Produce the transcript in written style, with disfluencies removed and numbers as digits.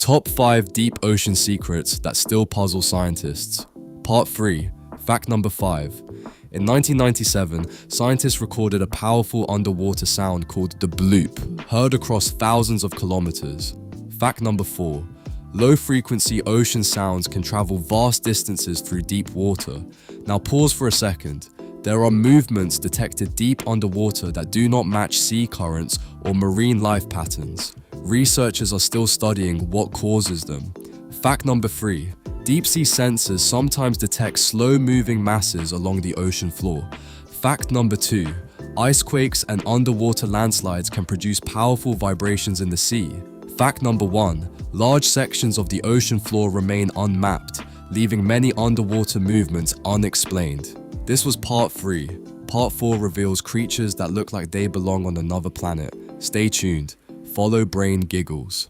Top 5 deep ocean secrets that still puzzle scientists. Part 3. Fact number 5. In 1997, scientists recorded a powerful underwater sound called the bloop, heard across thousands of kilometers. Fact number 4. Low-frequency ocean sounds can travel vast distances through deep water. Now pause for a second. There are movements detected deep underwater that do not match sea currents or marine life patterns. Researchers are still studying what causes them. Fact number 3. Deep-sea sensors sometimes detect slow-moving masses along the ocean floor. Fact number 2. Icequakes and underwater landslides can produce powerful vibrations in the sea. Fact number 1. Large sections of the ocean floor remain unmapped, leaving many underwater movements unexplained. This was part 3. Part 4 reveals creatures that look like they belong on another planet. Stay tuned. Follow Brain Giggles.